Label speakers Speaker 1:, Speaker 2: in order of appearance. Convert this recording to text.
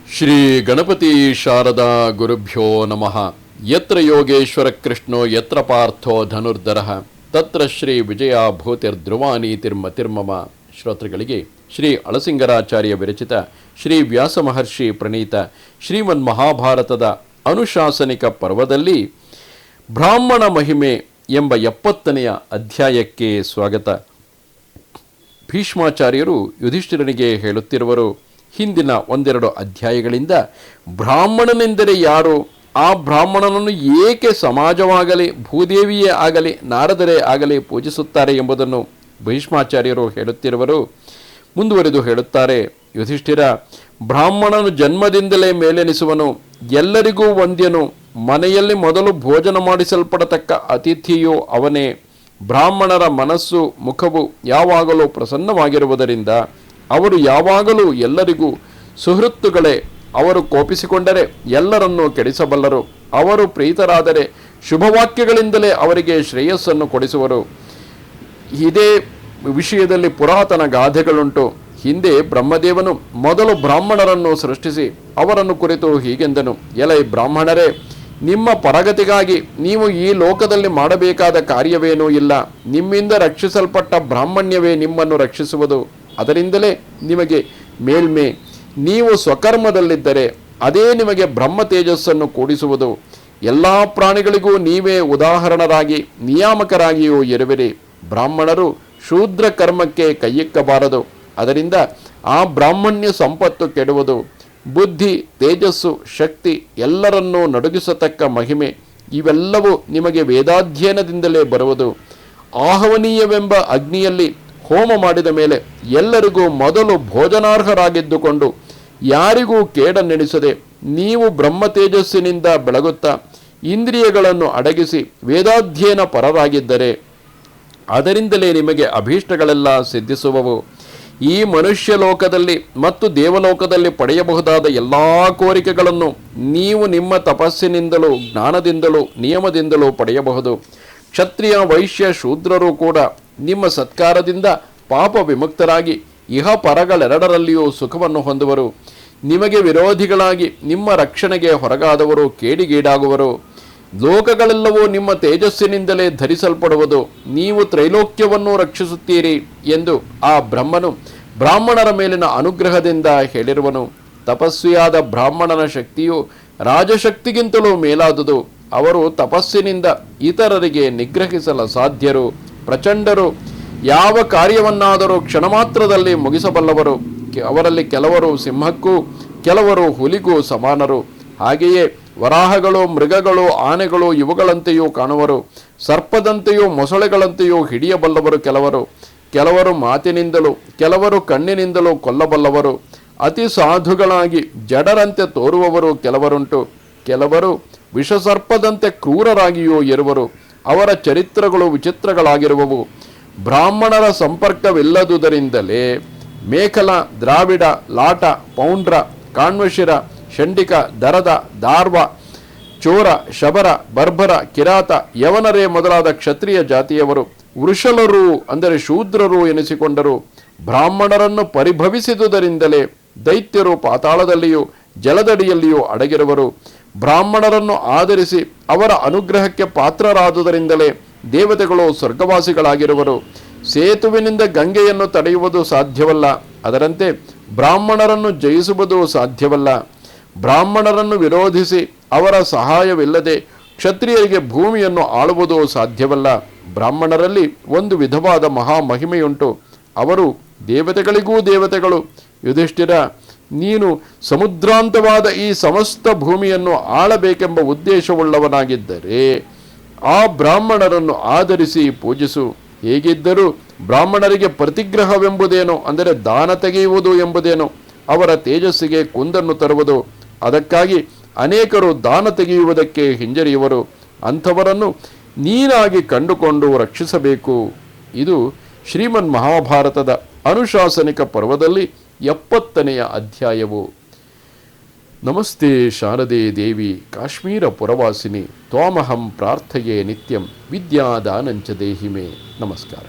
Speaker 1: ಶ್ರೀ ಗಣಪತಿ ಶಾರದಾ ಗುರುಭ್ಯೋ ನಮಃ. ಯತ್ರ ಯೋಗೇಶ್ವರ ಕೃಷ್ಣೋ ಯತ್ರ ಪಾರ್ಥೋ ಧನುರ್ಧರಃ ತತ್ರ ಶ್ರೀ ವಿಜಯ ಭೂತಿರ್ಧ್ರುವಾನೀತಿರ್ಮತಿರ್ಮಮ. ಶ್ರೋತೃಗಳಿಗೆ ಶ್ರೀ ಅಳಸಿಂಗರಾಚಾರ್ಯ ವಿರಚಿತ ಶ್ರೀ ವ್ಯಾಸ ಮಹರ್ಷಿ ಪ್ರಣೀತ ಶ್ರೀಮನ್ ಮಹಾಭಾರತದ ಅನುಶಾಸನಿಕ ಪರ್ವದಲ್ಲಿ ಬ್ರಾಹ್ಮಣ ಮಹಿಮೆ ಎಂಬ 70ನೆಯ ಅಧ್ಯಾಯಕ್ಕೆ ಸ್ವಾಗತ. ಭೀಷ್ಮಾಚಾರ್ಯರು ಯುಧಿಷ್ಠಿರನಿಗೆ ಹೇಳುತ್ತಿರುವರು, ಹಿಂದಿನ ಒಂದೆರಡು ಅಧ್ಯಾಯಗಳಿಂದ ಬ್ರಾಹ್ಮಣನೆಂದರೆ ಯಾರು, ಆ ಬ್ರಾಹ್ಮಣನನ್ನು ಏಕೆ ಸಮಾಜವಾಗಲಿ ಭೂದೇವಿಯೇ ಆಗಲಿ ನಾರದರೇ ಆಗಲಿ ಪೂಜಿಸುತ್ತಾರೆ ಎಂಬುದನ್ನು ಭೀಷ್ಮಾಚಾರ್ಯರು ಹೇಳುತ್ತಿರುವರು. ಮುಂದುವರೆದು ಹೇಳುತ್ತಾರೆ, ಯುಧಿಷ್ಠಿರ, ಬ್ರಾಹ್ಮಣನು ಜನ್ಮದಿಂದಲೇ ಮೇಲೆನಿಸುವನು, ಎಲ್ಲರಿಗೂ ವಂದ್ಯನು, ಮನೆಯಲ್ಲಿ ಮೊದಲು ಭೋಜನ ಮಾಡಿಸಲ್ಪಡತಕ್ಕ ಅತಿಥಿಯು ಅವನೇ. ಬ್ರಾಹ್ಮಣರ ಮನಸ್ಸು ಮುಖವು ಯಾವಾಗಲೂ ಪ್ರಸನ್ನವಾಗಿರುವುದರಿಂದ ಅವರು ಯಾವಾಗಲೂ ಎಲ್ಲರಿಗೂ ಸುಹೃತ್ತುಗಳೇ. ಅವರು ಕೋಪಿಸಿಕೊಂಡರೆ ಎಲ್ಲರನ್ನೂ ಕೆಡಿಸಬಲ್ಲರು, ಅವರು ಪ್ರೀತರಾದರೆ ಶುಭವಾಕ್ಯಗಳಿಂದಲೇ ಅವರಿಗೆ ಶ್ರೇಯಸ್ಸನ್ನು ಕೊಡಿಸುವರು. ಇದೇ ವಿಷಯದಲ್ಲಿ ಪುರಾತನ ಗಾದೆಗಳುಂಟು. ಹಿಂದೆ ಬ್ರಹ್ಮದೇವನು ಮೊದಲು ಬ್ರಾಹ್ಮಣರನ್ನು ಸೃಷ್ಟಿಸಿ ಅವರನ್ನು ಕುರಿತು ಹೀಗೆಂದನು, ಎಲೈ ಬ್ರಾಹ್ಮಣರೇ, ನಿಮ್ಮ ಪರಗತಿಗಾಗಿ ನೀವು ಈ ಲೋಕದಲ್ಲಿ ಮಾಡಬೇಕಾದ ಕಾರ್ಯವೇನೂ ಇಲ್ಲ. ನಿಮ್ಮಿಂದ ರಕ್ಷಿಸಲ್ಪಟ್ಟ ಬ್ರಾಹ್ಮಣ್ಯವೇ ನಿಮ್ಮನ್ನು ರಕ್ಷಿಸುವುದು, ಅದರಿಂದಲೇ ನಿಮಗೆ ಮೇಲ್ಮೆ. ನೀವು ಸ್ವಕರ್ಮದಲ್ಲಿದ್ದರೆ ಅದೇ ನಿಮಗೆ ಬ್ರಹ್ಮ ತೇಜಸ್ಸನ್ನು ಕೂಡಿಸುವುದು. ಎಲ್ಲ ಪ್ರಾಣಿಗಳಿಗೂ ನೀವೇ ಉದಾಹರಣರಾಗಿ ನಿಯಾಮಕರಾಗಿಯೂ ಇರುವಿರಿ. ಬ್ರಾಹ್ಮಣರು ಶೂದ್ರ ಕರ್ಮಕ್ಕೆ ಕೈಯಿಕ್ಕಬಾರದು, ಅದರಿಂದ ಆ ಬ್ರಾಹ್ಮಣ್ಯ ಸಂಪತ್ತು ಕೆಡುವುದು. ಬುದ್ಧಿ, ತೇಜಸ್ಸು, ಶಕ್ತಿ, ಎಲ್ಲರನ್ನೂ ನಡುಗಿಸತಕ್ಕ ಮಹಿಮೆ ಇವೆಲ್ಲವೂ ನಿಮಗೆ ವೇದಾಧ್ಯಯನದಿಂದಲೇ ಬರುವುದು. ಆಹವನೀಯವೆಂಬ ಅಗ್ನಿಯಲ್ಲಿ ಹೋಮ ಮಾಡಿದ ಮೇಲೆ ಎಲ್ಲರಿಗೂ ಮೊದಲು ಭೋಜನಾರ್ಹರಾಗಿದ್ದುಕೊಂಡು ಯಾರಿಗೂ ಕೇಡನ್ನೆಣಿಸದೆ ನೀವು ಬ್ರಹ್ಮ ತೇಜಸ್ಸಿನಿಂದ ಬೆಳಗುತ್ತಾ ಇಂದ್ರಿಯಗಳನ್ನು ಅಡಗಿಸಿ ವೇದಾಧ್ಯಯನ ಪರರಾಗಿದ್ದರೆ ಅದರಿಂದಲೇ ನಿಮಗೆ ಅಭೀಷ್ಟಗಳೆಲ್ಲ ಸಿದ್ಧಿಸುವವು. ಈ ಮನುಷ್ಯ ಲೋಕದಲ್ಲಿ ಮತ್ತು ದೇವಲೋಕದಲ್ಲಿ ಪಡೆಯಬಹುದಾದ ಎಲ್ಲ ಕೋರಿಕೆಗಳನ್ನು ನೀವು ನಿಮ್ಮ ತಪಸ್ಸಿನಿಂದಲೂ ಜ್ಞಾನದಿಂದಲೂ ನಿಯಮದಿಂದಲೂ ಪಡೆಯಬಹುದು. ಕ್ಷತ್ರಿಯ, ವೈಶ್ಯ, ಶೂದ್ರರು ಕೂಡ ನಿಮ್ಮ ಸತ್ಕಾರದಿಂದ ಪಾಪ ವಿಮುಕ್ತರಾಗಿ ಇಹ ಪರಗಳೆರಡರಲ್ಲಿಯೂ ಸುಖವನ್ನು ಹೊಂದುವರು. ನಿಮಗೆ ವಿರೋಧಿಗಳಾಗಿ ನಿಮ್ಮ ರಕ್ಷಣೆಗೆ ಹೊರಗಾದವರು ಕೇಡಿಗೀಡಾಗುವರು. ಲೋಕಗಳೆಲ್ಲವೂ ನಿಮ್ಮ ತೇಜಸ್ಸಿನಿಂದಲೇ ಧರಿಸಲ್ಪಡುವುದು. ನೀವು ತ್ರೈಲೋಕ್ಯವನ್ನು ರಕ್ಷಿಸುತ್ತೀರಿ ಎಂದು ಆ ಬ್ರಹ್ಮನು ಬ್ರಾಹ್ಮಣರ ಮೇಲಿನ ಅನುಗ್ರಹದಿಂದ ಹೇಳಿರುವನು. ತಪಸ್ವಿಯಾದ ಬ್ರಾಹ್ಮಣನ ಶಕ್ತಿಯು ರಾಜಶಕ್ತಿಗಿಂತಲೂ ಮೇಲಾದುದು. ಅವರು ತಪಸ್ಸಿನಿಂದ ಇತರರಿಗೆ ನಿಗ್ರಹಿಸಲು ಸಾಧ್ಯರು, ಪ್ರಚಂಡರು. ಯಾವ ಕಾರ್ಯವನ್ನಾದರೂ ಕ್ಷಣ ಮಾತ್ರದಲ್ಲಿ ಮುಗಿಸಬಲ್ಲವರು. ಅವರಲ್ಲಿ ಕೆಲವರು ಸಿಂಹಕ್ಕೂ ಕೆಲವರು ಹುಲಿಗೂ ಸಮಾನರು. ಹಾಗೆಯೇ ವರಾಹಗಳು, ಮೃಗಗಳು, ಆನೆಗಳು ಇವುಗಳಂತೆಯೂ ಕಾಣುವರು. ಸರ್ಪದಂತೆಯೂ ಮೊಸಳೆಗಳಂತೆಯೂ ಹಿಡಿಯಬಲ್ಲವರು ಕೆಲವರು. ಕೆಲವರು ಮಾತಿನಿಂದಲೂ ಕೆಲವರು ಕಣ್ಣಿನಿಂದಲೂ ಕೊಲ್ಲಬಲ್ಲವರು. ಅತಿ ಸಾಧುಗಳಾಗಿ ಜಡರಂತೆ ತೋರುವವರು ಕೆಲವರುಂಟು. ಕೆಲವರು ವಿಷಸರ್ಪದಂತೆ ಕ್ರೂರರಾಗಿಯೂ ಇರುವರು. ಅವರ ಚರಿತ್ರಗಳು ವಿಚಿತ್ರಗಳಾಗಿರುವವು. ಬ್ರಾಹ್ಮಣರ ಸಂಪರ್ಕವಿಲ್ಲದುದರಿಂದಲೇ ಮೇಖಲ, ದ್ರಾವಿಡ, ಲಾಟ, ಪೌಂಡ್ರ, ಕಾಣ್ವಶಿರ, ಶಂಡಿಕ, ದರದ, ದಾರ್ವ, ಚೋರ, ಶಬರ, ಬರ್ಬರ, ಕಿರಾತ, ಯವನರೇ ಮೊದಲಾದ ಕ್ಷತ್ರಿಯ ಜಾತಿಯವರು ವೃಷಲರು ಅಂದರೆ ಶೂದ್ರರು ಎನಿಸಿಕೊಂಡರು. ಬ್ರಾಹ್ಮಣರನ್ನು ಪರಿಭವಿಸಿದುದರಿಂದಲೇ ದೈತ್ಯರು ಪಾತಾಳದಲ್ಲಿಯೂ ಜಲದಡಿಯಲ್ಲಿಯೂ ಅಡಗಿರುವರು. ಬ್ರಾಹ್ಮಣರನ್ನು ಆಧರಿಸಿ ಅವರ ಅನುಗ್ರಹಕ್ಕೆ ಪಾತ್ರರಾದುದರಿಂದಲೇ ದೇವತೆಗಳು ಸ್ವರ್ಗವಾಸಿಗಳಾಗಿರುವರು. ಸೇತುವಿನಿಂದ ಗಂಗೆಯನ್ನು ತಡೆಯುವುದು ಸಾಧ್ಯವಲ್ಲ, ಅದರಂತೆ ಬ್ರಾಹ್ಮಣರನ್ನು ಜಯಿಸುವುದು ಸಾಧ್ಯವಲ್ಲ. ಬ್ರಾಹ್ಮಣರನ್ನು ವಿರೋಧಿಸಿ ಅವರ ಸಹಾಯವಿಲ್ಲದೆ ಕ್ಷತ್ರಿಯರಿಗೆ ಭೂಮಿಯನ್ನು ಆಳುವುದು ಸಾಧ್ಯವಲ್ಲ. ಬ್ರಾಹ್ಮಣರಲ್ಲಿ ಒಂದು ವಿಧವಾದ ಮಹಾಮಹಿಮೆಯುಂಟು, ಅವರು ದೇವತೆಗಳಿಗೂ ದೇವತೆಗಳು. ಯುಧಿಷ್ಠಿರ, ನೀನು ಸಮುದ್ರಾಂತವಾದ ಈ ಸಮಸ್ತ ಭೂಮಿಯನ್ನು ಆಳಬೇಕೆಂಬ ಉದ್ದೇಶವುಳ್ಳವನಾಗಿದ್ದರೆ ಆ ಬ್ರಾಹ್ಮಣರನ್ನು ಆಧರಿಸಿ ಪೂಜಿಸು. ಹೇಗಿದ್ದರೂ ಬ್ರಾಹ್ಮಣರಿಗೆ ಪ್ರತಿಗ್ರಹವೆಂಬುದೇನೋ, ಅಂದರೆ ದಾನ ತೆಗೆಯುವುದು ಎಂಬುದೇನೋ ಅವರ ತೇಜಸ್ಸಿಗೆ ಕುಂದನ್ನು ತರುವುದು. ಅದಕ್ಕಾಗಿ ಅನೇಕರು ದಾನ ತೆಗೆಯುವುದಕ್ಕೆ ಹಿಂಜರಿಯುವರು. ಅಂಥವರನ್ನು ನೀನಾಗಿ ಕಂಡುಕೊಂಡು ರಕ್ಷಿಸಬೇಕು. ಇದು ಶ್ರೀಮನ್ ಮಹಾಭಾರತದ ಅನುಶಾಸನಿಕ ಪರ್ವದಲ್ಲಿ 70ನೆಯ ಅಧ್ಯಾಯವು. ನಮಸ್ತೆ ಶಾರದೆ ದೇವಿ ಕಾಶ್ಮೀರ ಪುರವಾಸಿನಿ ತ್ವಾಮಹಂ ಪ್ರಾರ್ಥಯೇ ನಿತ್ಯಂ ವಿದ್ಯಾದಾನಂಚ ದೇಹಿಮೆ. ನಮಸ್ಕಾರ.